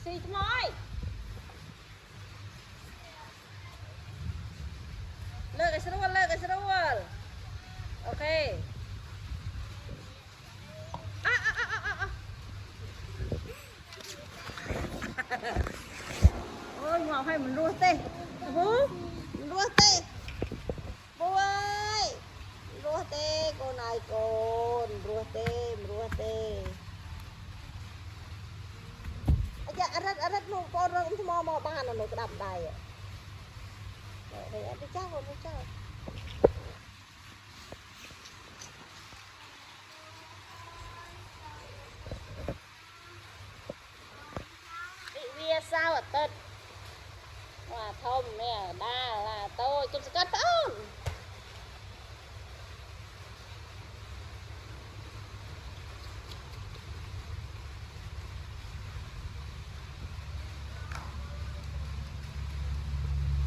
xì cho mỏi lơ cái sơ đuôi ok ôi ngọc hay mình đua tê bố mình đua tê bố ơi đua tê cô này con đua tê ở đất luôn con nó cũng mò ba nó cái đầm đầy đây em đi chắc bia sao ở tết hòa thông nè đa là tôi cũng sẽ cắt ơn